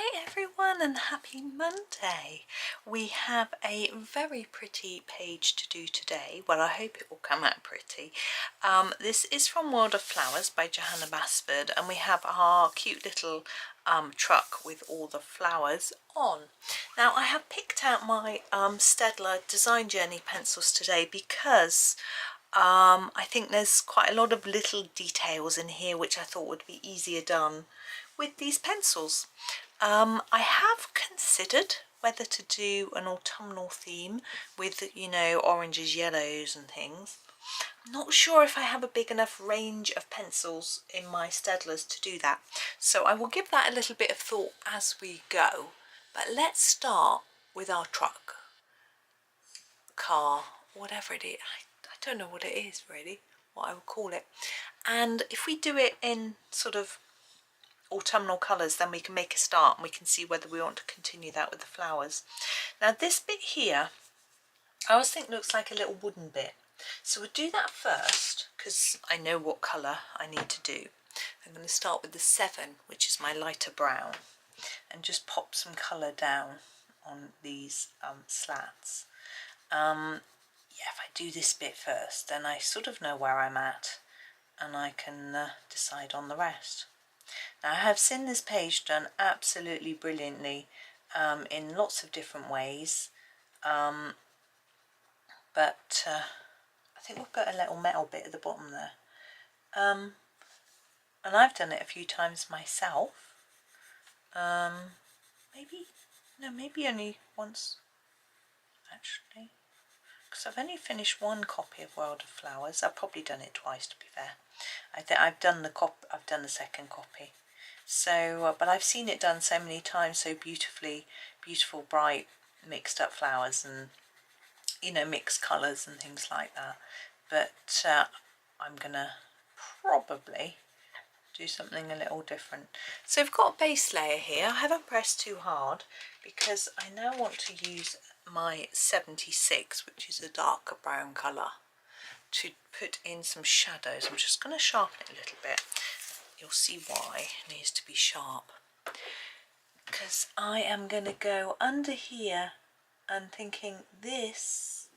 Hi everyone and happy Monday. We have a very pretty page to do today. Well, I hope it will come out pretty. This is from World of Flowers by Johanna Basford, and we have our cute little truck with all the flowers on. Now I have picked out my Staedtler Design Journey pencils today because I think there's quite a lot of little details in here which I thought would be easier done with these pencils. I have considered whether to do an autumnal theme with, you know, oranges, yellows and things. I'm not sure if I have a big enough range of pencils in my Staedtlers to do that, so I will give that a little bit of thought as we go. But let's start with our truck, car, whatever it is. I don't know what it is really, what I would call it. And if we do it in sort of autumnal colours, then we can make a start and we can see whether we want to continue that with the flowers. Now this bit here, I always think looks like a little wooden bit, so we'll do that first because I know what colour I need to do. I'm going to start with the 7, which is my lighter brown, and just pop some colour down on these slats. Yeah, if I do this bit first, then I sort of know where I'm at and I can decide on the rest. Now I have seen this page done absolutely brilliantly in lots of different ways, but I think we've got a little metal bit at the bottom there, and I've done it a few times myself, maybe only once actually, because I've only finished one copy of World of Flowers. I've probably done it twice, to be fair. I think I've done the second copy. So, but I've seen it done so many times, so beautiful, bright, mixed up flowers, and you know, mixed colours and things like that. But I'm gonna probably do something a little different. So I've got a base layer here. I haven't pressed too hard because I now want to use my 76, which is a darker brown colour, to put in some shadows. I'm just going to sharpen it a little bit. You'll see why it needs to be sharp, because I am going to go under here and thinking this,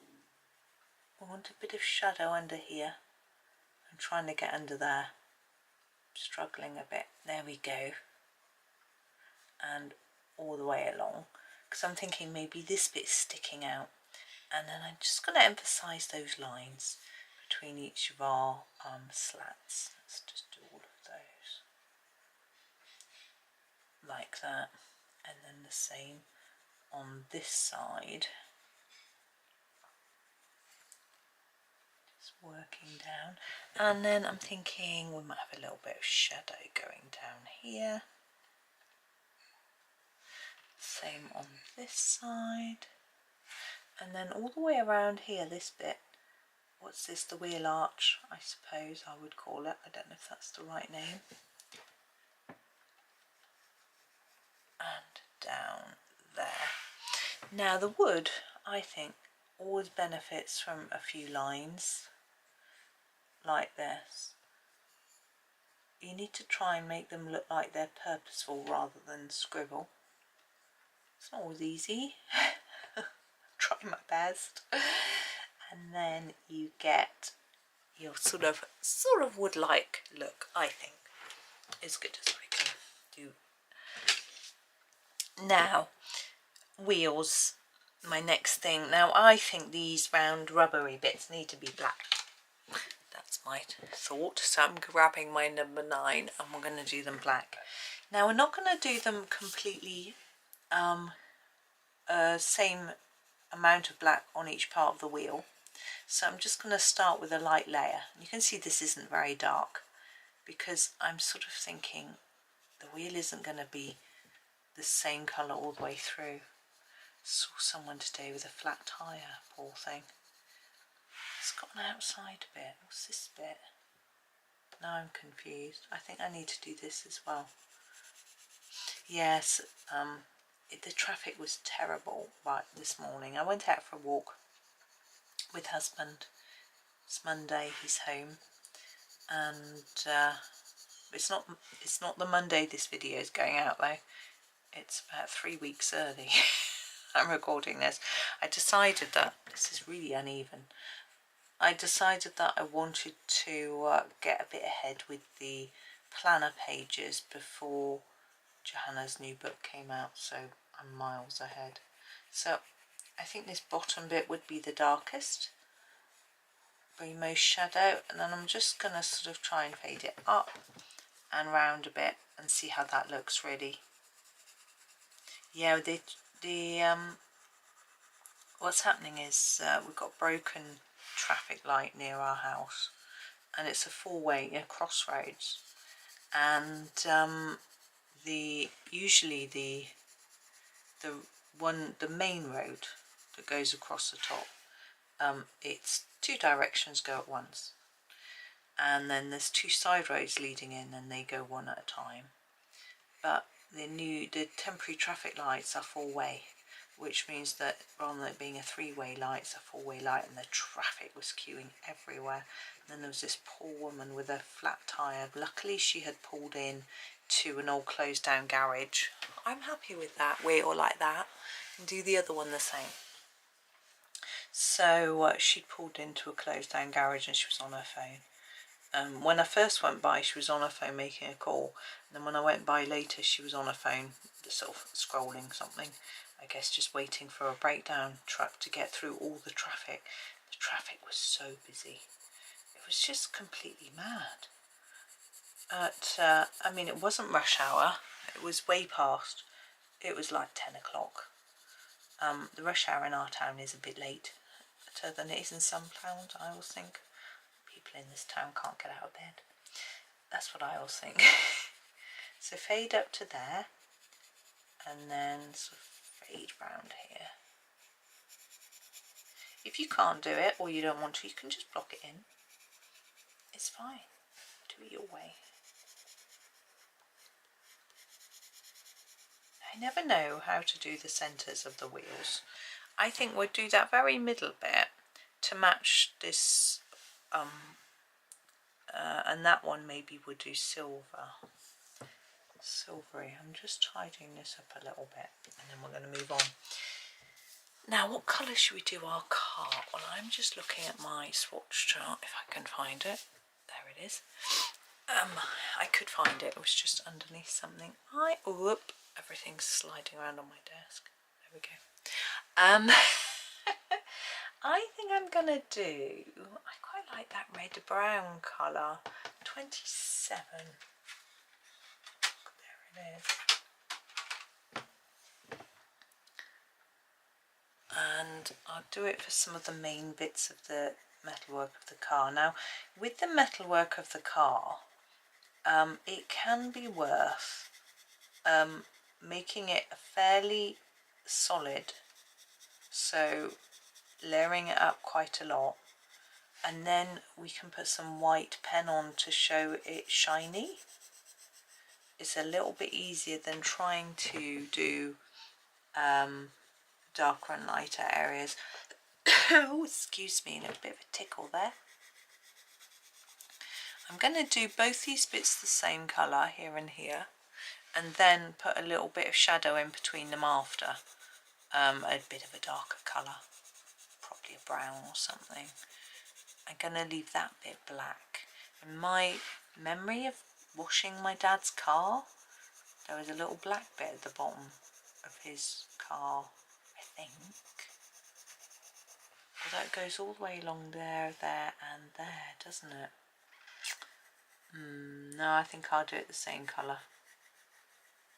I want a bit of shadow under here. I'm trying to get under there, struggling a bit. There we go, and all the way along, because I'm thinking maybe this bit's sticking out, and then I'm just going to emphasize those lines between each of our slats. Let's just do all of those like that, and then the same on this side. Just working down, and then I'm thinking we might have a little bit of shadow going down here. Same on this side, and then all the way around here, this bit. What's this, the wheel arch, I suppose I would call it. I don't know if that's the right name. And down there. Now the wood, I think, always benefits from a few lines like this. You need to try and make them look like they're purposeful rather than scribble. It's not always easy. Try my best. And then you get your sort of wood-like look, I think, as good as I can do. Now, wheels, my next thing. Now, I think these round rubbery bits need to be black. That's my thought. So I'm grabbing my number 9 and we're going to do them black. Now, we're not going to do them completely same amount of black on each part of the wheel. So I'm just going to start with a light layer. You can see this isn't very dark because I'm sort of thinking the wheel isn't going to be the same colour all the way through. Saw someone today with a flat tyre, poor thing. It's got an outside bit. What's this bit? Now I'm confused. I think I need to do this as well. Yes, the traffic was terrible right this morning. I went out for a walk with husband. It's Monday, he's home, and it's not the Monday this video is going out though. it's about 3 weeks early. I'm recording this. I decided that this is really uneven. I decided that I wanted to get a bit ahead with the planner pages before Johanna's new book came out, so I'm miles ahead. So I think this bottom bit would be the darkest, be most shadow, and then I'm just going to sort of try and fade it up and round a bit and see how that looks really. Yeah, what's happening is we've got broken traffic light near our house, and it's a four-way crossroads, and usually the main road that goes across the top, it's two directions go at once, and then there's two side roads leading in and they go one at a time. But the temporary traffic lights are four-way, which means that rather than it being a three-way light, it's a four-way light, and the traffic was queuing everywhere. And then there was this poor woman with a flat tyre. Luckily she had pulled in to an old closed down garage. I'm happy with that, wheel like that, and do the other one the same. So she'd pulled into a closed down garage and she was on her phone. When I first went by, she was on her phone making a call, and then when I went by later, she was on her phone sort of scrolling something, I guess just waiting for a breakdown truck to get through all the traffic. The traffic was so busy, it was just completely mad. I mean, it wasn't rush hour, it was way past, it was like 10 o'clock. The rush hour in our town is a bit later than it is in some towns, I always think. People in this town can't get out of bed. That's what I always think. So fade up to there, and then sort of fade round here. If you can't do it, or you don't want to, you can just block it in. It's fine. Do it your way. I never know how to do the centres of the wheels. I think we'll do that very middle bit to match this, and that one maybe we'll do silvery. I'm just tidying this up a little bit, and then we're going to move on. Now, what colour should we do our car? Well, I'm just looking at my swatch chart, if I can find it. There it is. I could find it. It was just underneath something. Whoop, everything's sliding around on my desk. There we go. I think I'm gonna do, I quite like that red brown colour, 27. There it is. And I'll do it for some of the main bits of the metalwork of the car. Now, with the metalwork of the car, it can be worth making it fairly solid, so layering it up quite a lot, and then we can put some white pen on to show it shiny. It's a little bit easier than trying to do darker and lighter areas. Oh, excuse me, a bit of a tickle there. I'm going to do both these bits the same colour here and here, and then put a little bit of shadow in between them after, a bit of a darker colour, probably a brown or something. I'm going to leave that bit black. In my memory of washing my dad's car, there was a little black bit at the bottom of his car, I think. Well, that goes all the way along there, there and there, doesn't it? No, I think I'll do it the same colour.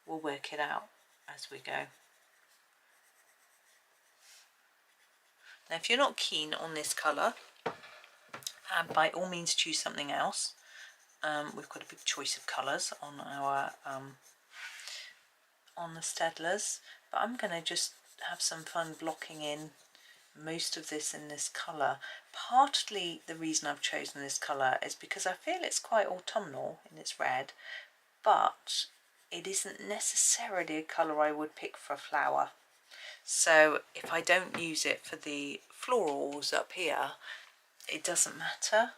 We'll work it out as we go. Now, if you're not keen on this colour, by all means choose something else. We've got a big choice of colours on our on the Staedtlers, but I'm going to just have some fun blocking in most of this in this colour. Partly the reason I've chosen this colour is because I feel it's quite autumnal in its red, but it isn't necessarily a colour I would pick for a flower. So if I don't use it for the florals up here, it doesn't matter.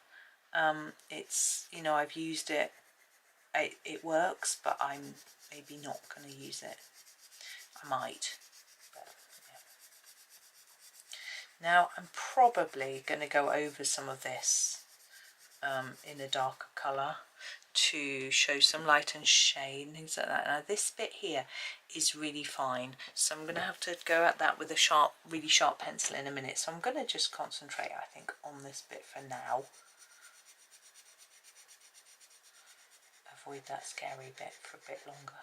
It's, you know, I've used it, it works, but I'm maybe not going to use it I might. But, yeah. Now I'm probably going to go over some of this in a darker colour to show some light and shade and things like that. Now this bit here is really fine, so I'm going to have to go at that with a really sharp pencil in a minute, so I'm going to just concentrate, I think, on this bit for now. Avoid that scary bit for a bit longer.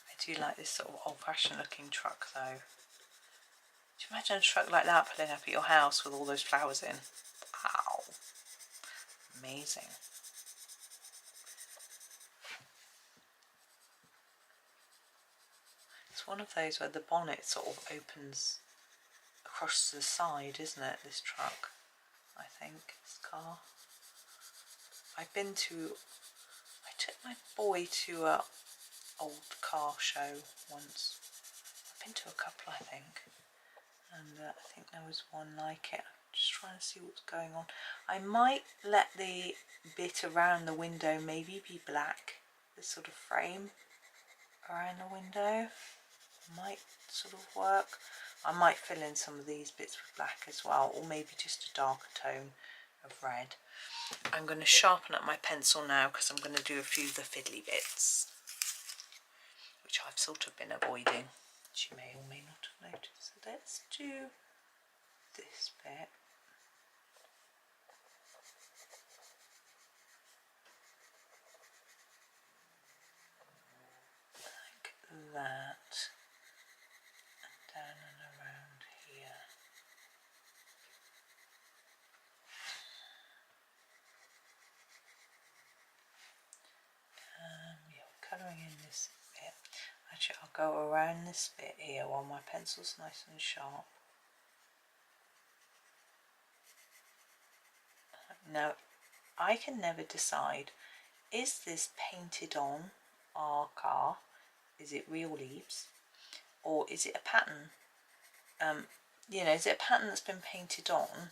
I do like this sort of old-fashioned looking truck though. Do you imagine a truck like that pulling up at your house with all those flowers in? Wow, amazing. It's one of those where the bonnet sort of opens across to the side, isn't it, this truck? I think, this car. I took my boy to a old car show once. I've been to a couple, I think, and I think there was one like it. I'm just trying to see what's going on. I might let the bit around the window maybe be black, this sort of frame around the window might sort of work. I might fill in some of these bits with black as well, or maybe just a darker tone of red. I'm going to sharpen up my pencil now because I'm going to do a few of the fiddly bits, which I've sort of been avoiding, which you may or may not have noticed. So let's do this bit. Like that. And down and around here. Yeah, colouring in this bit. Actually, I'll go around this bit here while my pencil's nice and sharp. Now, I can never decide, is this painted on our car? Is it real leaves? Or is it a pattern? You know, is it a pattern that's been painted on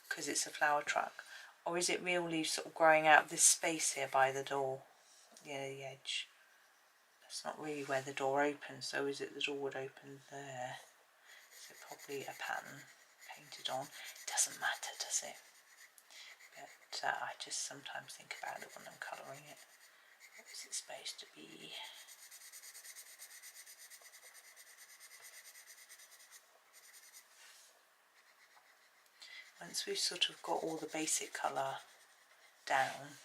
because it's a flower truck? Or is it real leaves sort of growing out of this space here by the door? You know, the edge. That's not really where the door opens, so is it the door would open there? Is it probably a pattern painted on? It doesn't matter, does it? But I just sometimes think about it when I'm colouring it. What is it supposed to be? Once we've sort of got all the basic colour down,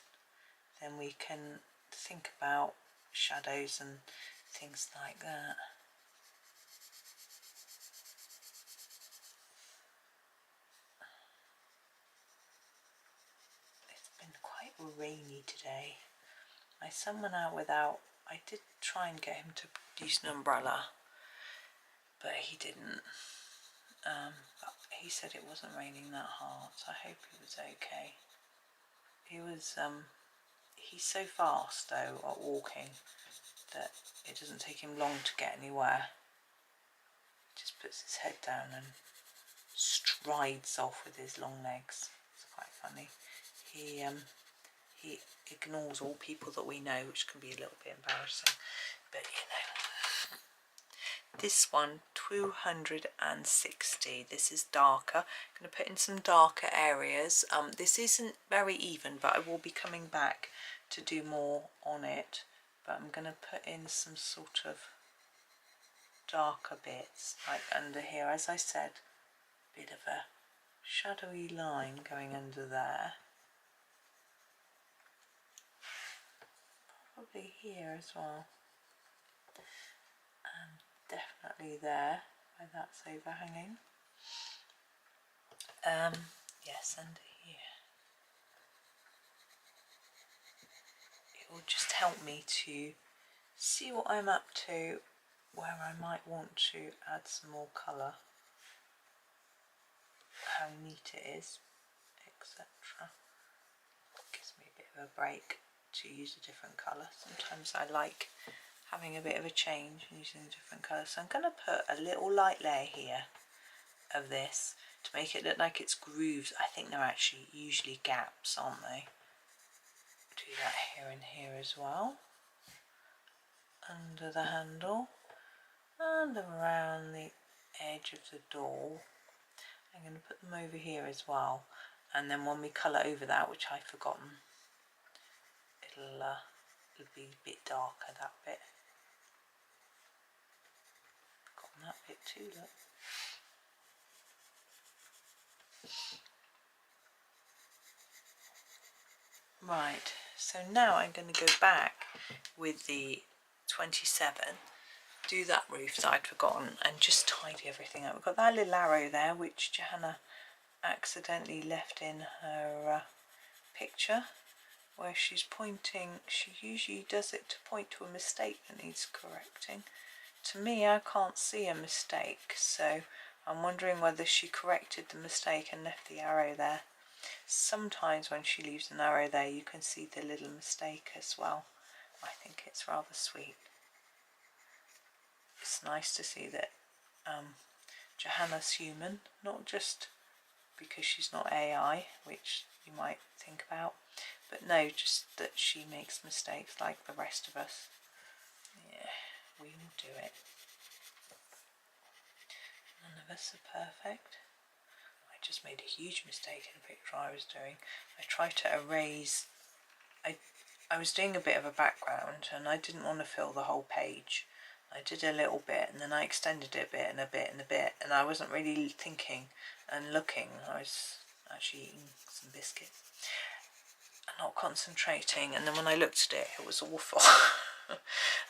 then we can think about shadows and things like that. It's been quite rainy today. My son went out without, I did try and get him to use an umbrella, but he didn't. But he said it wasn't raining that hard, so I hope he was okay. He was, he's so fast though at walking that it doesn't take him long to get anywhere. He just puts his head down and strides off with his long legs. It's quite funny. He ignores all people that we know, which can be a little bit embarrassing, but you know. This one, 260. This is darker. I'm going to put in some darker areas. This isn't very even, but I will be coming back to do more on it. But I'm going to put in some sort of darker bits, like under here. As I said, a bit of a shadowy line going under there. Probably here as well. And definitely there, where that's overhanging. Yes, under here. It will just help me to see what I'm up to, where I might want to add some more colour, how neat it is, etc. Gives me a bit of a break to use a different colour. Sometimes I like having a bit of a change and using a different colour. So I'm going to put a little light layer here of this to make it look like it's grooves. I think they're actually usually gaps, aren't they? Do that here and here as well, under the handle and around the edge of the door. I'm going to put them over here as well, and then when we colour over that, which I've forgotten, it'll be a bit darker, that bit. Forgotten that bit too, look. Right, so now I'm going to go back with the 27, do that roof that I'd forgotten, and just tidy everything up. We've got that little arrow there, which Johanna accidentally left in her picture, where she's pointing. She usually does it to point to a mistake that needs correcting. To me, I can't see a mistake, so I'm wondering whether she corrected the mistake and left the arrow there. Sometimes when she leaves an arrow there, you can see the little mistake as well. I think it's rather sweet. It's nice to see that Johanna's human, not just because she's not AI, which you might think about, but no, just that she makes mistakes like the rest of us. Yeah, we will do it. None of us are perfect. I just made a huge mistake in the picture I was doing. I tried to erase, I was doing a bit of a background and I didn't want to fill the whole page. I did a little bit and then I extended it a bit and a bit and a bit, and I wasn't really thinking and looking. I was actually eating some biscuits and not concentrating, and then when I looked at it, it was awful.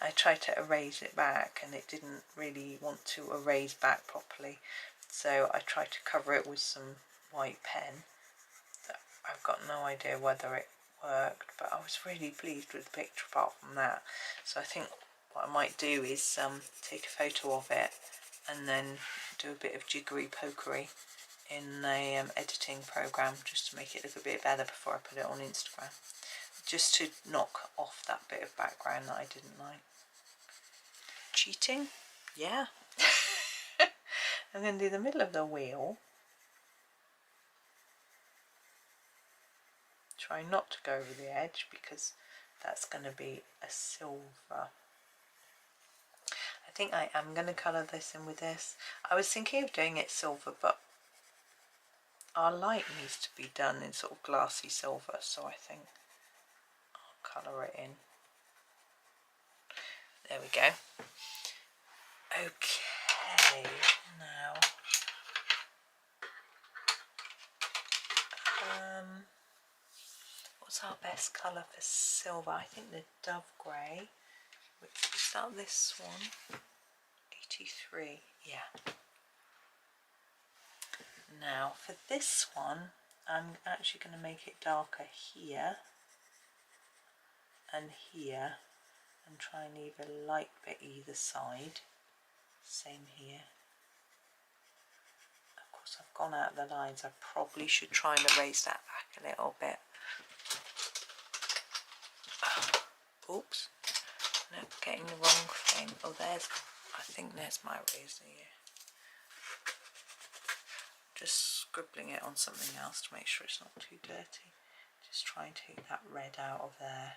I tried to erase it back and it didn't really want to erase back properly, so I tried to cover it with some white pen. I've got no idea whether it worked, but I was really pleased with the picture apart from that. So I think what I might do is take a photo of it and then do a bit of jiggery pokery in the editing program just to make it look a bit better before I put it on Instagram, just to knock off that bit of background that I didn't like. Cheating? Yeah. I'm going to do the middle of the wheel. Try not to go over the edge because that's going to be a silver. I think I am going to colour this in with this. I was thinking of doing it silver, but our light needs to be done in sort of glassy silver, so I think I'll colour it in. There we go. Okay, now what's our best colour for silver? I think the dove grey, which is that this one? 83, yeah. Now for this one, I'm actually going to make it darker here and here, and try and leave a light bit either side. Same here. Of course, I've gone out the lines. I probably should try and erase that back a little bit. Oops, no, getting the wrong thing. Oh, I think there's my eraser here. Just scribbling it on something else to make sure it's not too dirty. Just try and take that red out of there.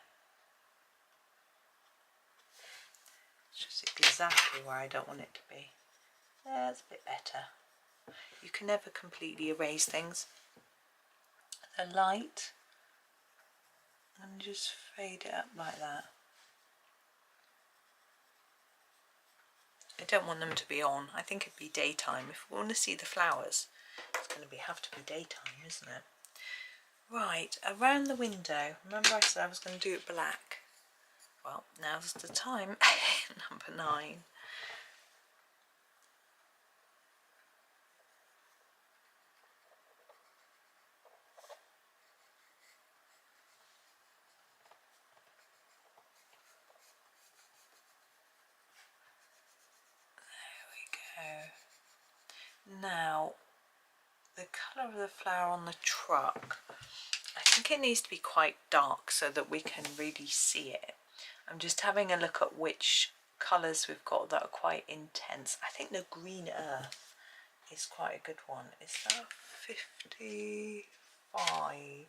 It's just exactly where I don't want it to be. That's a bit better. You can never completely erase things. The light, and just fade it up like that. I don't want them to be on. I think it'd be daytime. If we want to see the flowers, it's going to have to be daytime, isn't it? Right, around the window. Remember I said I was going to do it black? Well, now's the time. Number 9. Now, the colour of the flower on the truck, I think it needs to be quite dark so that we can really see it. I'm just having a look at which colours we've got that are quite intense. I think the green earth is quite a good one. Is that 55?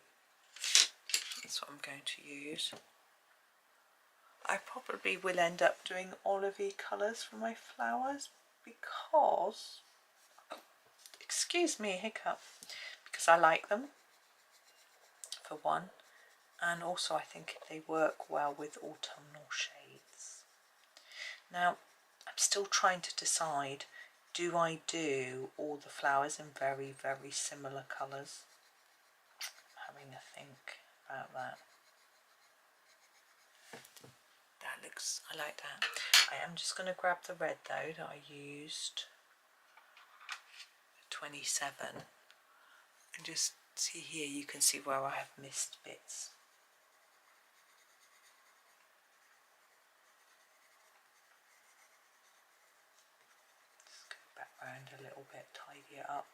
That's what I'm going to use. I probably will end up doing olivey colours for my flowers because, excuse me, hiccup, because I like them, for one, and also I think they work well with autumnal shades. Now, I'm still trying to decide, do I do all the flowers in very, very similar colours? I'm having a think about that. That looks, I like that. I am just going to grab the red though that I used, 27, and just see here, you can see where I have missed bits. Just go back round a little bit, tidy it up.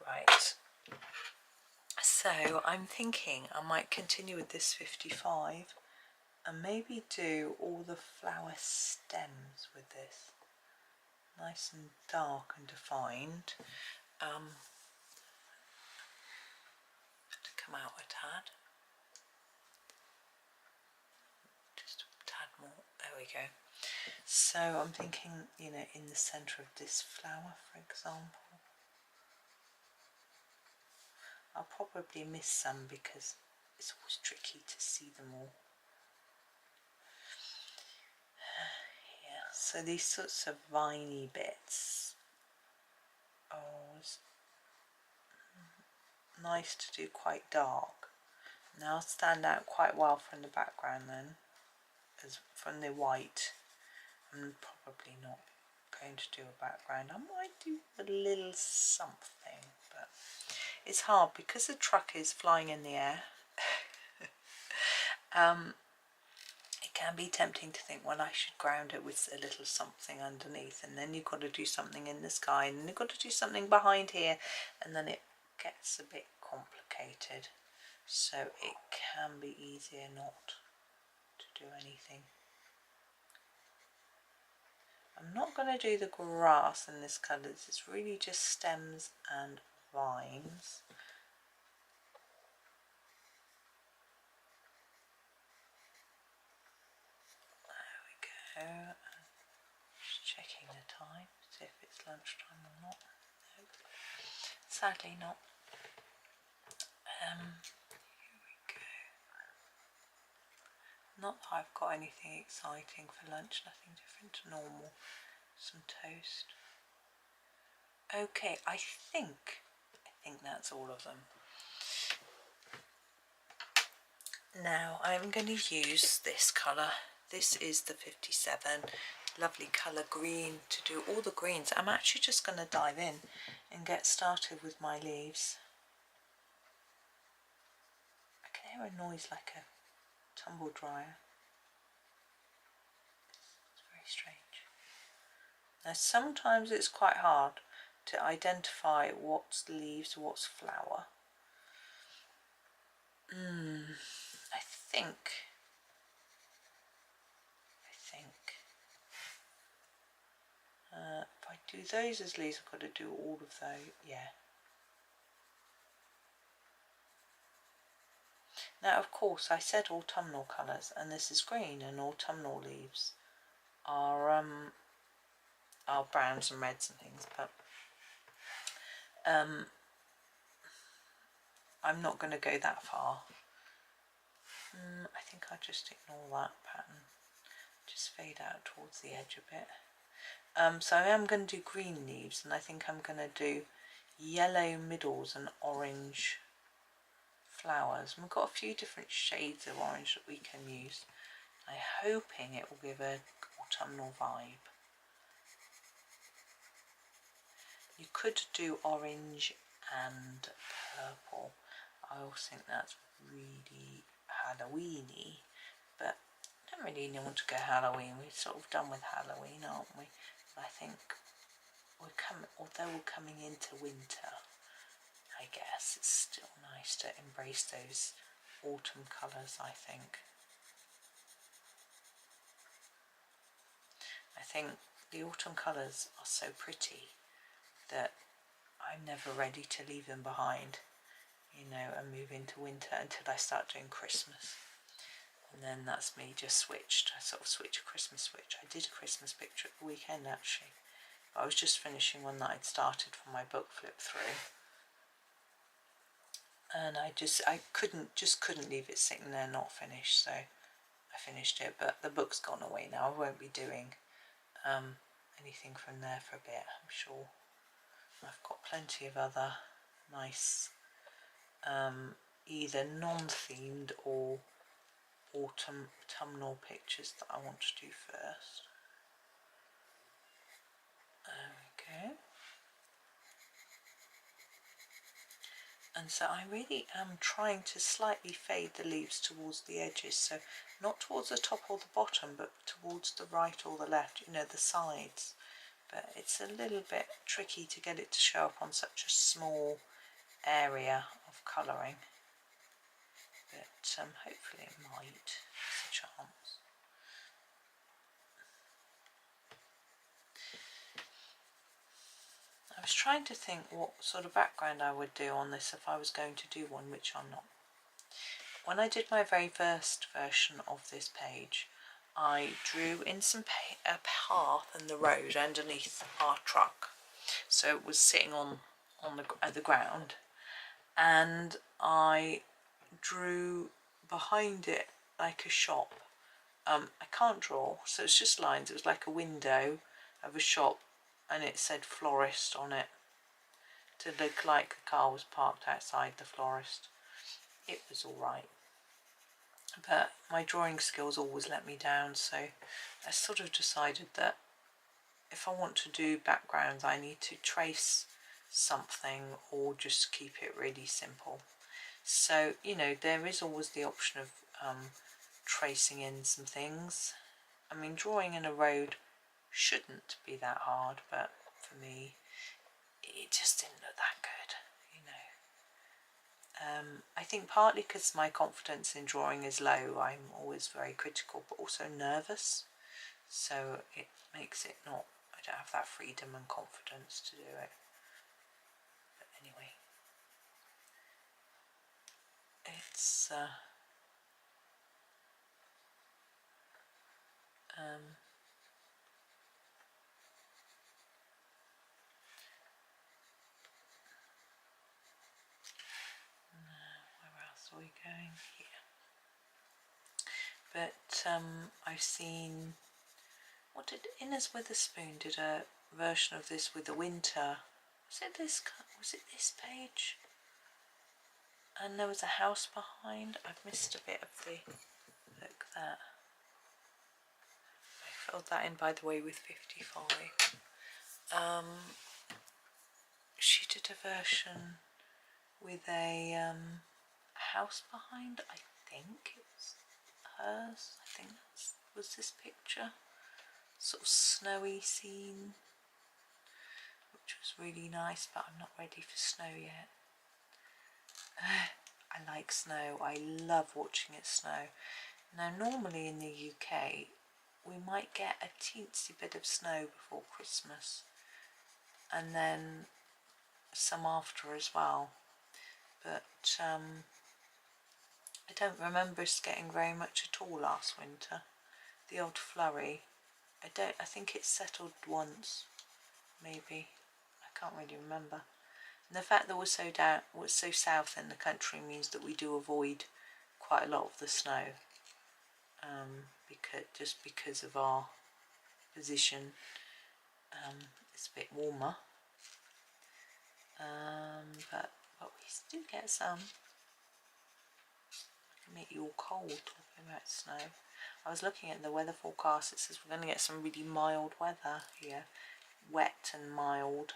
Right, so I'm thinking I might continue with this 55 and maybe do all the flower stems with this. Nice and dark and defined. To come out a tad. Just a tad more. There we go. So I'm thinking, you know, in the centre of this flower, for example. I'll probably miss some because it's always tricky to see them all. Yeah, so these sorts of viney bits are always nice to do quite dark. Now stand out quite well from the background then, as from the white. I'm probably not going to do a background. I might do a little something, but it's hard because the truck is flying in the air. It can be tempting to think, well, I should ground it with a little something underneath, and then you've got to do something in the sky, and then you've got to do something behind here, and then it gets a bit complicated. So it can be easier not to do anything. I'm not going to do the grass in this colour. It's really just stems and vines. There we go. Just checking the time, see if it's lunchtime or not. Nope. Sadly not. Here we go. Not that I've got anything exciting for lunch, nothing different to normal. Some toast. Okay, I think that's all of them. Now I'm going to use this colour. This is the 57. Lovely colour green to do all the greens. I'm actually just going to dive in and get started with my leaves. I can hear a noise like a tumble dryer. It's very strange. Now sometimes it's quite hard to identify what's leaves, what's flower. I think if I do those as leaves, I've got to do all of those, yeah. Now of course I said autumnal colours, and this is green, and autumnal leaves are browns and reds and things, but I'm not going to go that far. I think I'll just ignore that pattern, just fade out towards the edge a bit. So I am going to do green leaves, and I think I'm going to do yellow middles and orange flowers. And we've got a few different shades of orange that we can use. I'm hoping it will give an autumnal vibe. You could do orange and purple. I also think that's really Halloweeny, but I don't really want to go Halloween. We're sort of done with Halloween, aren't we? I think although we're coming into winter, I guess it's still nice to embrace those autumn colours, I think. I think the autumn colours are so pretty that I'm never ready to leave them behind, you know, and move into winter until I start doing Christmas. And then that's me just switched. I sort of switch a Christmas switch. I did a Christmas picture at the weekend actually. But I was just finishing one that I'd started for my book flip through. And I couldn't leave it sitting there not finished, so I finished it. But the book's gone away now. I won't be doing anything from there for a bit, I'm sure. I've got plenty of other nice either non-themed or autumnal pictures that I want to do first. There we go. And so I really am trying to slightly fade the leaves towards the edges, so not towards the top or the bottom, but towards the right or the left, you know, the sides. But it's a little bit tricky to get it to show up on such a small area of colouring. But hopefully it might. There's a chance. I was trying to think what sort of background I would do on this if I was going to do one, which I'm not. When I did my very first version of this page, I drew in a path in the road underneath our truck, so it was sitting on the ground, and I drew behind it like a shop. I can't draw, so it's just lines. It was like a window of a shop, and it said florist on it, to look like the car was parked outside the florist. It was all right, but my drawing skills always let me down, so I sort of decided that if I want to do backgrounds, I need to trace something or just keep it really simple. So, you know, there is always the option of tracing in some things. I mean, drawing in a road shouldn't be that hard, but for me it just didn't look that good, you know. I think partly because my confidence in drawing is low, I'm always very critical, but also nervous, so it makes it not, I don't have that freedom and confidence to do it. But anyway, it's where else are we going here? But I've seen, what did Innes Witherspoon did a version of this with the winter. Was it this page? And there was a house behind. I've missed a bit of the, look that. I filled that in, by the way, with 55. She did a version with a house behind. I think it's hers. I think that was this picture. Sort of snowy scene, which was really nice, but I'm not ready for snow yet. I like snow. I love watching it snow. Now, normally in the UK, we might get a teensy bit of snow before Christmas, and then some after as well. But I don't remember us getting very much at all last winter. The odd flurry. I think it settled once, maybe. I can't really remember. And the fact that we're so south in the country means that we do avoid quite a lot of the snow, because of our position. It's a bit warmer, but we do get some. I can make you all cold talking about snow. I was looking at the weather forecast. It says we're going to get some really mild weather here, wet and mild.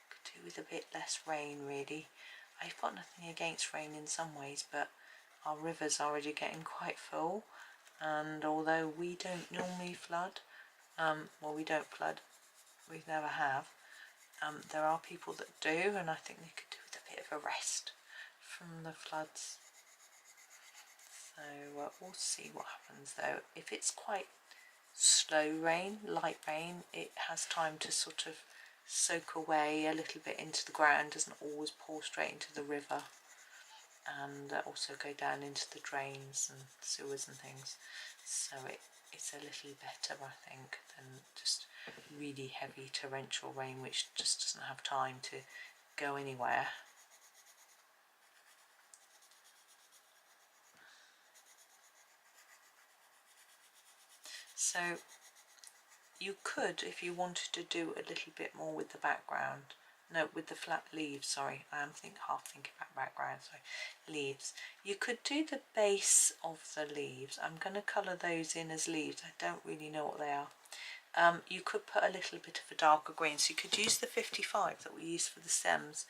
Could do with a bit less rain, really. I've got nothing against rain in some ways, but our rivers are already getting quite full, and although we don't normally flood, well, we don't flood, we never have, there are people that do, and I think they could do with a bit of a rest from the floods. So we'll see what happens though. If it's quite slow rain, light rain, it has time to sort of soak away a little bit into the ground, doesn't always pour straight into the river, and also go down into the drains and sewers and things. So it's a little better, I think, than just really heavy torrential rain which just doesn't have time to go anywhere. So you could, if you wanted to do a little bit more with the background, no, with the flat leaves, sorry, I am half thinking about background, sorry, leaves. You could do the base of the leaves. I'm going to colour those in as leaves. I don't really know what they are. You could put a little bit of a darker green, so you could use the 55 that we use for the stems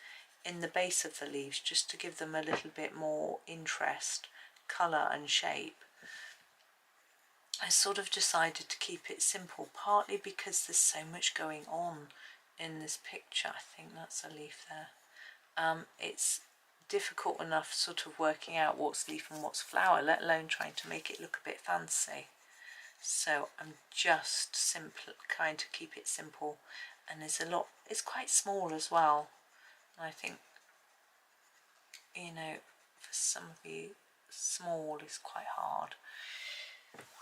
in the base of the leaves, just to give them a little bit more interest, colour and shape. I sort of decided to keep it simple, partly because there's so much going on in this picture. I think that's a leaf there. It's difficult enough sort of working out what's leaf and what's flower, let alone trying to make it look a bit fancy. So I'm just trying to keep it simple, and there's a lot, it's quite small as well. I think, you know, for some of you, small is quite hard.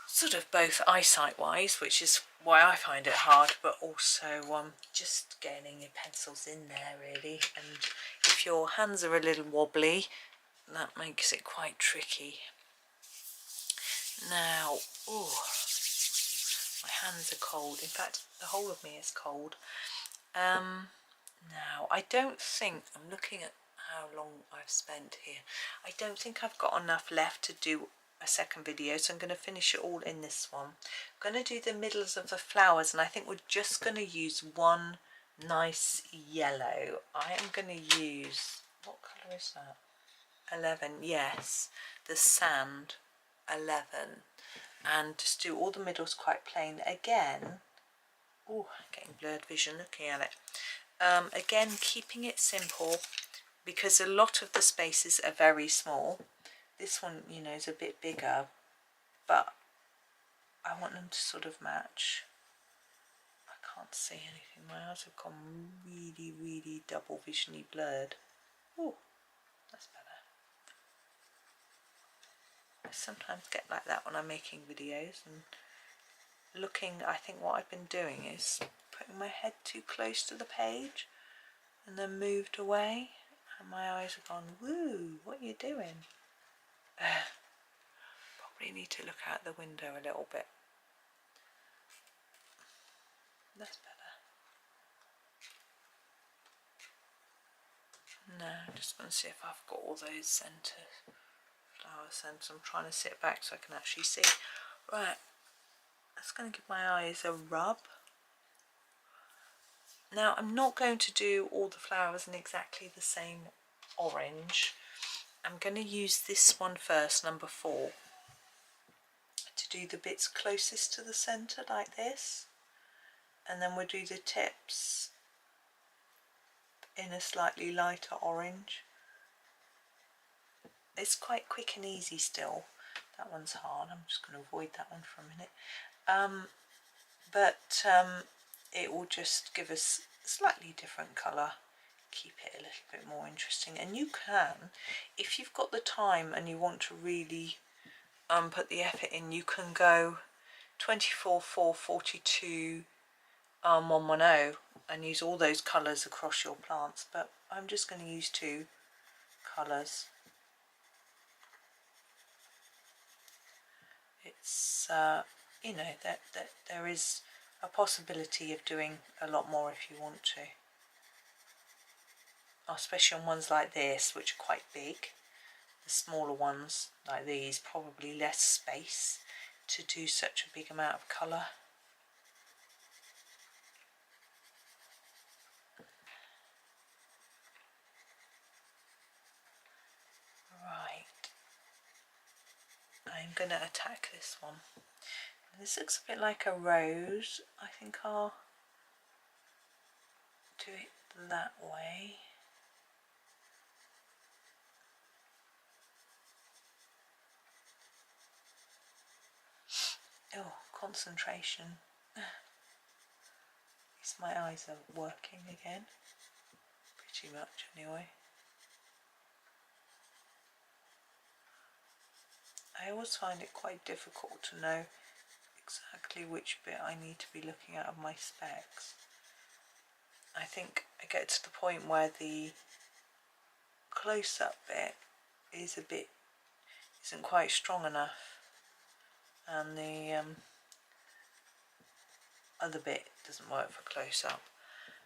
Sort of both eyesight wise, which is why I find it hard, but also just getting your pencils in there really. And if your hands are a little wobbly, that makes it quite tricky. Now, oh, my hands are cold. In fact, the whole of me is cold. Now, I don't think, I'm looking at how long I've spent here. I don't think I've got enough left to do a second video, so I'm going to finish it all in this one. I'm going to do the middles of the flowers, and I think we're just going to use one nice yellow. I am going to use, what colour is that? 11, yes, the sand 11, and just do all the middles quite plain again. Oh, getting blurred vision looking at it. Again, keeping it simple, because a lot of the spaces are very small. This one, you know, is a bit bigger, but I want them to sort of match. I can't see anything. My eyes have gone really, really double visiony blurred. Oh, that's better. I sometimes get like that when I'm making videos and looking. I think what I've been doing is putting my head too close to the page and then moved away, and my eyes have gone, woo, what are you doing? Probably need to look out the window a little bit. That's better. No, I'm just going to see if I've got all those centres, flower centres. I'm trying to sit back so I can actually see. Right, that's going to give my eyes a rub. Now, I'm not going to do all the flowers in exactly the same orange. I'm going to use this one first, number 4, to do the bits closest to the centre like this, and then we'll do the tips in a slightly lighter orange. It's quite quick and easy still. That one's hard. I'm just going to avoid that one for a minute. It will just give us a slightly different colour, keep it a little bit more interesting. And you can, if you've got the time and you want to really put the effort in, you can go 24, 4, 42, 110 and use all those colours across your plants, but I'm just going to use 2 colours. It's you know, that there is a possibility of doing a lot more if you want to, especially on ones like this, which are quite big. The smaller ones like these, probably less space to do such a big amount of colour. Right, I'm going to attack this one. This looks a bit like a rose. I think I'll do it that way. Oh, concentration. At least my eyes are working again, pretty much anyway. I always find it quite difficult to know exactly which bit I need to be looking at of my specs. I think I get to the point where the close-up bit isn't quite strong enough, and the other bit doesn't work for close-up,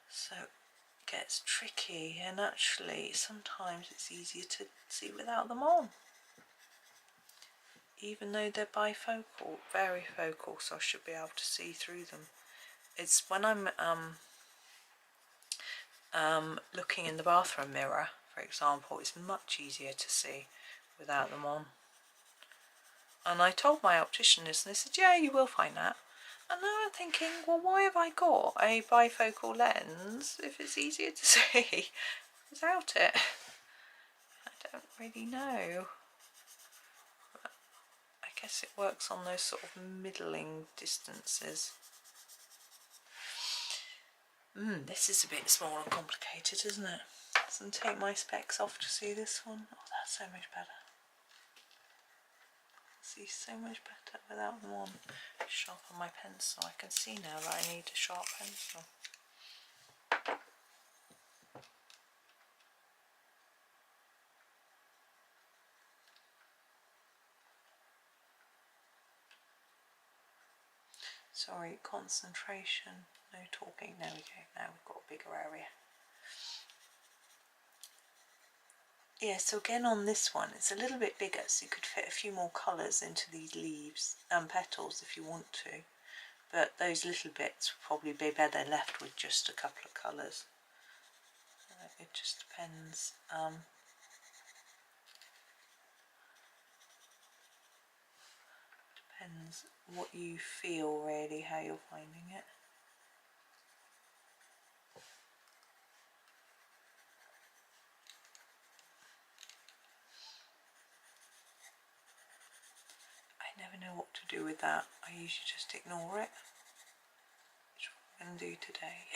so it gets tricky. And actually sometimes it's easier to see without them on, even though they're bifocal, very focal, so I should be able to see through them. It's when I'm looking in the bathroom mirror, for example, it's much easier to see without them on. And I told my optician this, and they said, yeah, you will find that. And now I'm thinking, well, why have I got a bifocal lens if it's easier to see without it? I don't really know. But I guess it works on those sort of middling distances. This is a bit small and complicated, isn't it? So I'll take my specs off to see this one. Oh, that's so much better. See so much better without them on. Sharpen my pencil. I can see now that I need a sharp pencil. Sorry, concentration. No talking. There we go. Now we've got a bigger area. Yeah, so again on this one, it's a little bit bigger, so you could fit a few more colours into these leaves and petals if you want to. But those little bits would probably be better left with just a couple of colours. It just depends. Depends what you feel, really, how you're finding it. I never know what to do with that. I usually just ignore it, which I'm going to do today.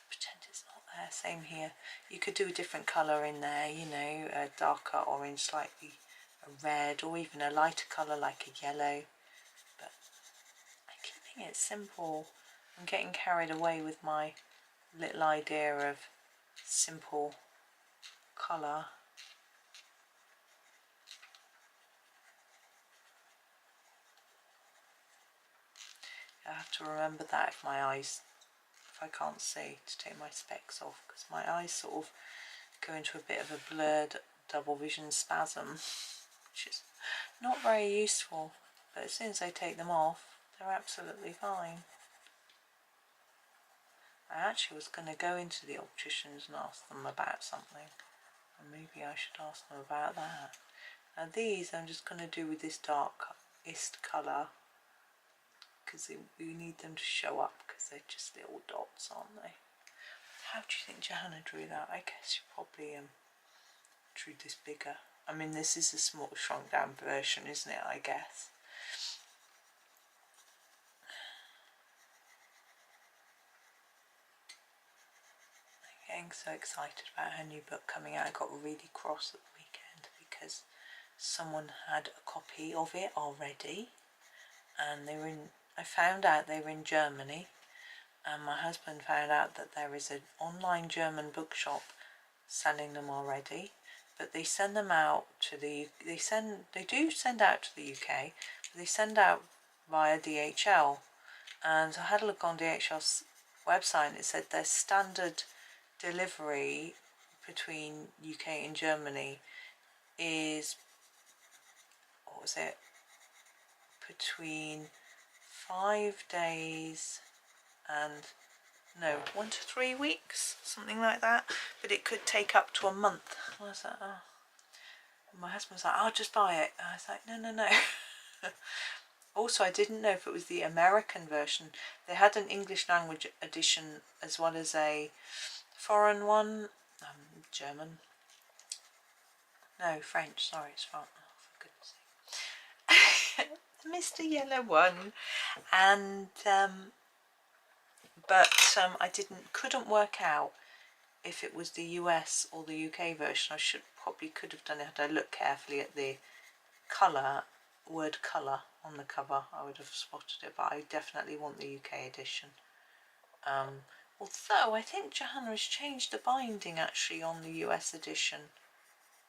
Pretend it's not there. Same here. You could do a different colour in there, you know, a darker orange, slightly a red, or even a lighter colour like a yellow. But I'm keeping it simple. I'm getting carried away with my little idea of simple colour. I have to remember that if I can't see, to take my specs off, because my eyes sort of go into a bit of a blurred double vision spasm, which is not very useful, but as soon as I take them off, they're absolutely fine. I actually was going to go into the opticians and ask them about something, and maybe I should ask them about that. Now these I'm just going to do with this darkest colour, because we need them to show up, because they're just little dots, aren't they? How do you think Johanna drew that? I guess she probably drew this bigger. I mean, this is a small shrunk down version, isn't it, I guess? I'm getting so excited about her new book coming out. I got really cross at the weekend because someone had a copy of it already, and I found out they were in Germany, and my husband found out that there is an online German bookshop selling them already, but they send them out to they do send out to the UK, but they send out via DHL. And I had a look on DHL's website, and it said their standard delivery between UK and Germany is, what was it, between 5 days and 1 to 3 weeks, something like that, but it could take up to a month. I was like, oh. And my husband was like, I'll just buy it. And I was like, no. Also, I didn't know if it was the American version. They had an English language edition as well as a foreign one, German. No, French, sorry, it's French. Oh, for goodness sake. the Mr. Yellow one, and but I couldn't work out if it was the US or the UK version. I probably could have done it had I looked carefully at the word colour on the cover. I would have spotted it, but I definitely want the UK edition. Although I think Johanna has changed the binding actually on the US edition,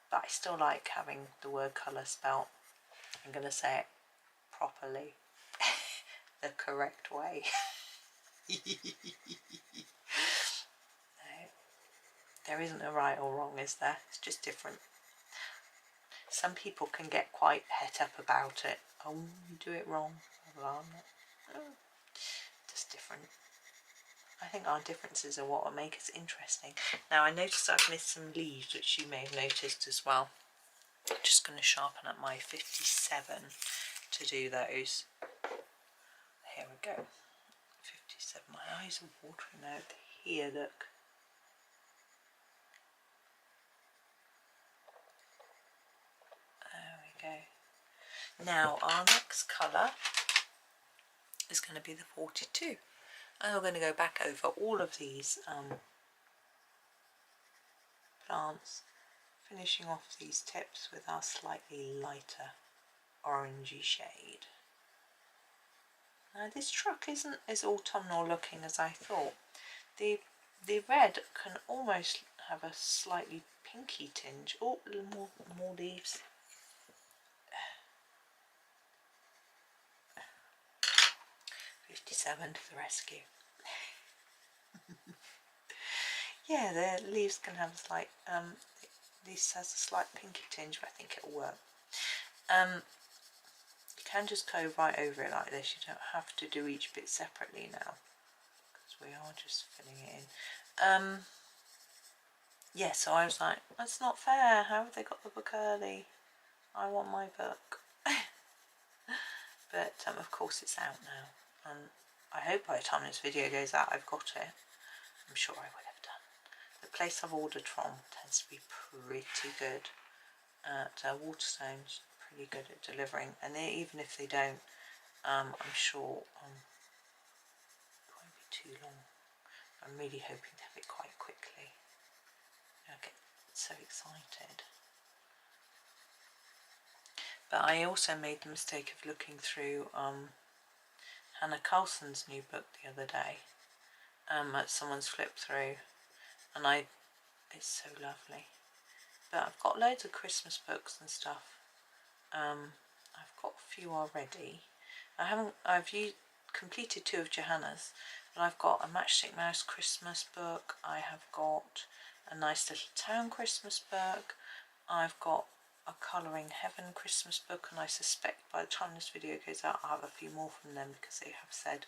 but I still like having the word colour spelt. I'm going to say it properly, the correct way. No, there isn't a right or wrong, is there? It's just different. Some people can get quite het up about it. Oh, you do it wrong. Well, just different. I think our differences are what will make us interesting. Now, I noticed I've missed some leaves, which you may have noticed as well. I'm just going to sharpen up my 57 to do those. Here we go. 57. My eyes are watering now. Here, look. There we go. Now, our next colour is going to be the 42. And we're going to go back over all of these plants, finishing off these tips with our slightly lighter orangey shade. Now this truck isn't as autumnal looking as I thought. The red can almost have a slightly pinky tinge. Oh, a little more leaves. 57 to the rescue. Yeah, the leaves can have a slight, this has a slight pinky tinge, but I think it'll work. You can just go right over it like this. You don't have to do each bit separately now, because we are just filling it in. Yeah, so I was like, that's not fair. How have they got the book early? I want my book. But of course it's out now, and I hope by the time this video goes out I've got it. I'm sure I would have done. The place I've ordered from tends to be pretty good at Waterstones, pretty good at delivering, and even if they don't, I'm sure it won't be too long. I'm really hoping to have it quite quickly. I get so excited. But I also made the mistake of looking through Hannah Carlson's new book the other day. At someone's flip through, and it's so lovely. But I've got loads of Christmas books and stuff. I've got a few already. I've completed 2 of Johanna's, but I've got a Matchstick Mouse Christmas book. I have got a Nice Little Town Christmas book. I've got a Colouring Heaven Christmas book, and I suspect by the time this video goes out I'll have a few more from them, because they have said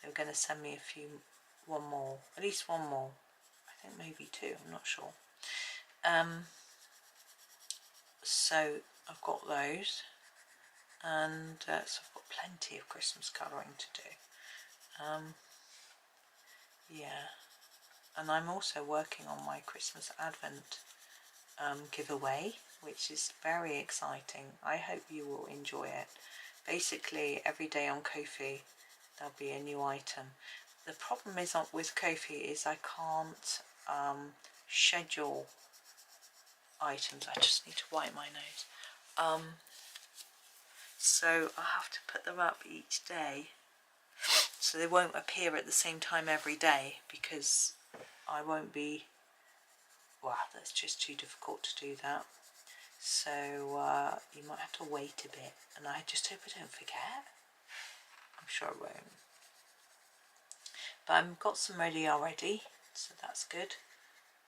they were going to send me one more, at least one more. I think maybe 2, I'm not sure. So I've got those, and so I've got plenty of Christmas colouring to do. Yeah, and I'm also working on my Christmas Advent giveaway, which is very exciting. I hope you will enjoy it. Basically, every day on Ko-fi there'll be a new item. The problem is with Ko-fi is I can't schedule items. I just need to wipe my nose. So I have to put them up each day, so they won't appear at the same time every day, because I won't be, well, that's just too difficult to do that. So you might have to wait a bit, and I just hope I don't forget. I'm sure I won't. But I've got some ready already, so that's good.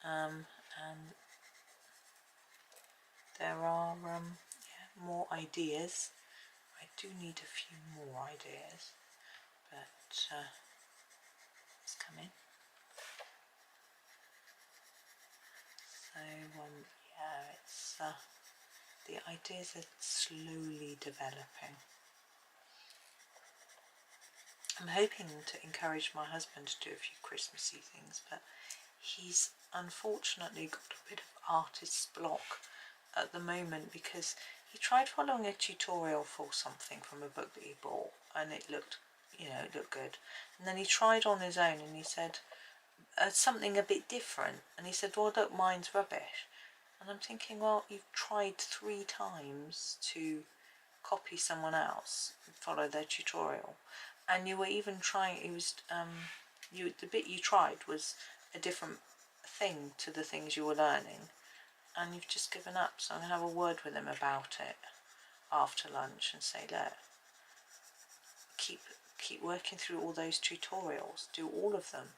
And there are more ideas. I do need a few more ideas, but it's coming. So yeah, it's the ideas are slowly developing. I'm hoping to encourage my husband to do a few Christmassy things, but he's unfortunately got a bit of artist's block at the moment, because he tried following a tutorial for something from a book that he bought, and it looked, you know, it looked good. And then he tried on his own, and he said something a bit different, and he said, well, look, mine's rubbish. And I'm thinking, well, you've tried 3 times to copy someone else and follow their tutorial, and you were even trying, it was the bit you tried was a different thing to the things you were learning, and you've just given up. So I'm going to have a word with him about it after lunch and say, look, keep working through all those tutorials, do all of them,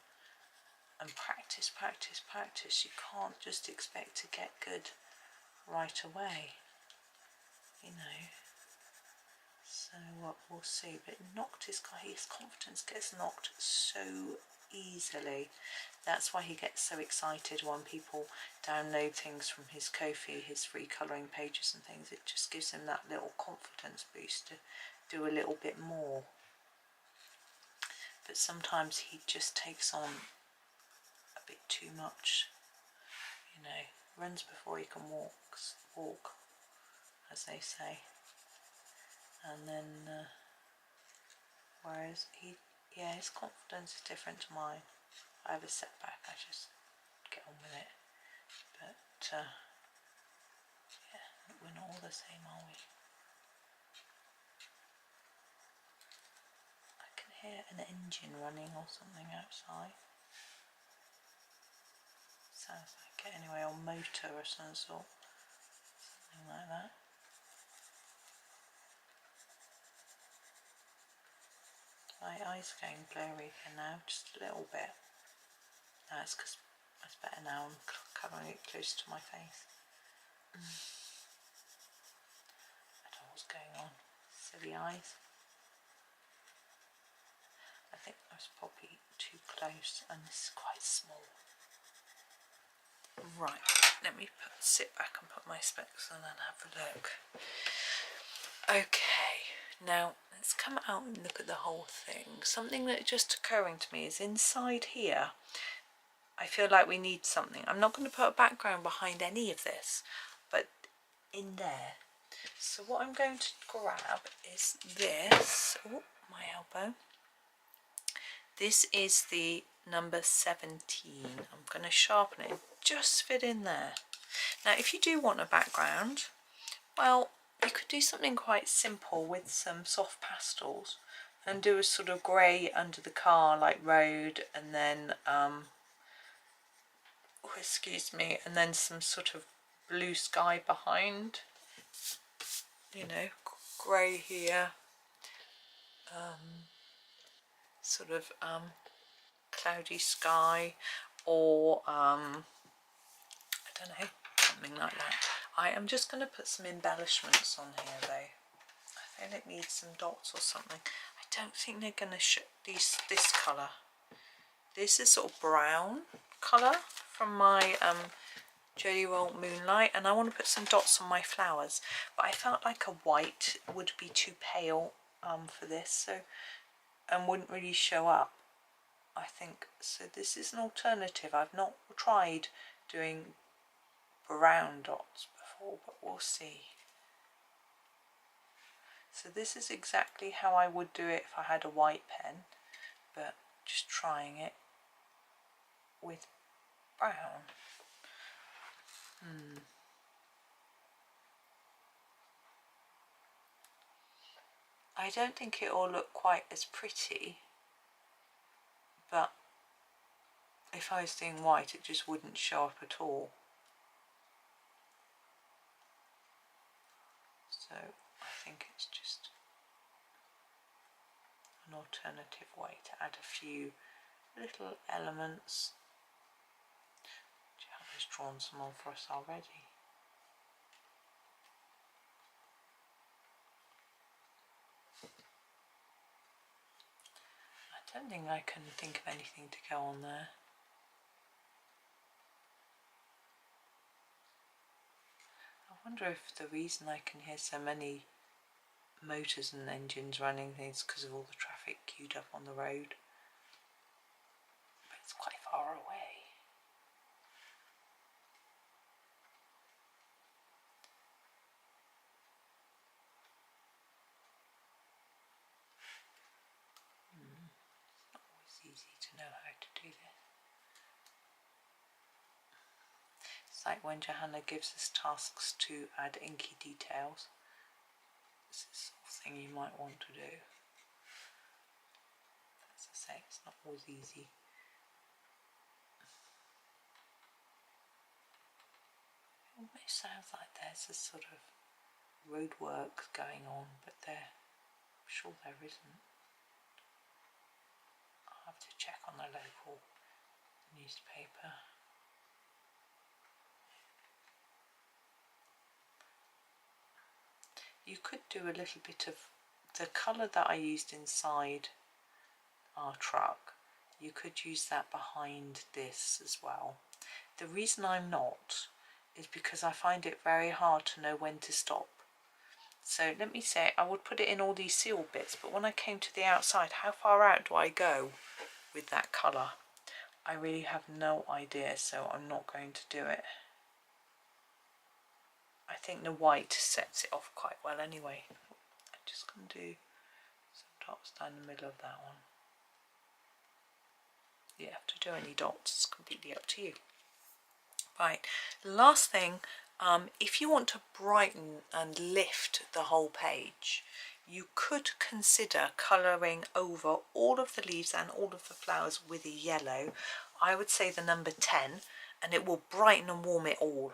and practice, practice, practice. You can't just expect to get good right away, you know. So we'll see. But his confidence gets knocked so easily. That's why he gets so excited when people download things from his Ko-fi, his free colouring pages and things. It just gives him that little confidence boost to do a little bit more. But sometimes he just takes on a bit too much, you know. Runs before he can walk, as they say. And then whereas his confidence is different to mine. I have a setback, I just get on with it. But yeah, we're not all the same, are we? I can hear an engine running or something outside. Sounds like it anyway, or motor or some sort, something like that. My eyes are getting blurry again now, just a little bit. No, it's because it's better now. I'm covering it close to my face. I don't know what's going on. Silly eyes. I think I was probably too close, and this is quite small. Right, let me sit back and put my specs on and have a look. Okay, now let's come out and look at the whole thing. Something that just occurring to me is inside here, I feel like we need something. I'm not going to put a background behind any of this, but in there. So what I'm going to grab is this. Oh, my elbow. This is the number 17. I'm going to sharpen it, just fit in there. Now, if you do want a background, well, you could do something quite simple with some soft pastels and do a sort of grey under the car, like road, and then and then some sort of blue sky behind, you know, grey here, sort of cloudy sky, or I don't know, something like that. I am just going to put some embellishments on here though. I think it needs some dots or something. I don't think they're going to show this colour. This is sort of brown colour from my Jelly Roll Moonlight, and I want to put some dots on my flowers, but I felt like a white would be too pale for this, so, and wouldn't really show up, I think. So this is an alternative. I've not tried doing brown dots before, but we'll see. So this is exactly how I would do it if I had a white pen, but just trying it with brown. I don't think it will look quite as pretty, but if I was doing white it just wouldn't show up at all. So I think it's just an alternative way to add a few little elements. Johanna's drawn some on for us already. I don't think I can think of anything to go on there. I wonder if the reason I can hear so many motors and engines running is because of all the traffic queued up on the road. But it's quite far away. easy to know how to do this. It's like when Johanna gives us tasks to add inky details. This is the sort of thing you might want to do. As I say, it's not always easy. It almost sounds like there's a sort of road work going on, but I'm sure there isn't. I'll have to check on the local newspaper. You could do a little bit of the colour that I used inside our truck. You could use that behind this as well. The reason I'm not is because I find it very hard to know when to stop. So let me say, I would put it in all these sealed bits, but when I came to the outside, how far out do I go with that colour? I really have no idea, so I'm not going to do it. I think the white sets it off quite well anyway. I'm just going to do some dots down the middle of that one. You have to do any dots, it's completely up to you. Right, last thing, if you want to brighten and lift the whole page, you could consider colouring over all of the leaves and all of the flowers with a yellow. I would say the number 10, and it will brighten and warm it all.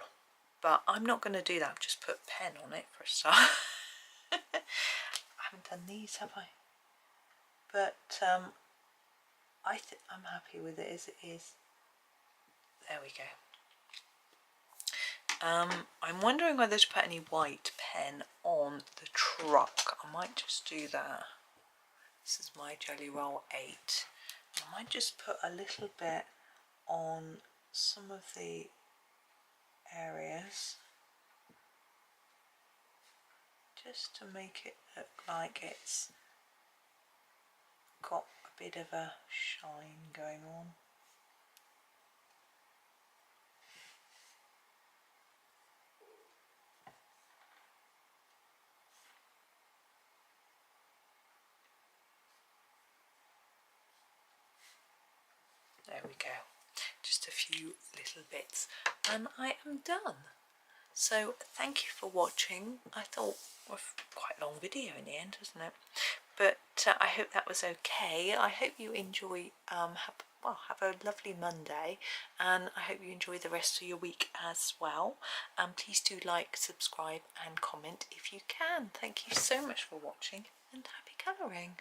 But I'm not going to do that. I've just put pen on it for a start. I haven't done these, have I? But I'm happy with it as it is. There we go. I'm wondering whether to put any white pen on the truck. I might just do that. This is my Jelly Roll 8. I might just put a little bit on some of the areas, just to make it look like it's got a bit of a shine going on. There we go, just a few little bits and I am done. So thank you for watching. I thought quite a long video in the end, isn't it? But I hope that was okay. I hope you enjoy, have a lovely Monday, and I hope you enjoy the rest of your week as well. Please do like, subscribe and comment if you can. Thank you so much for watching and happy colouring.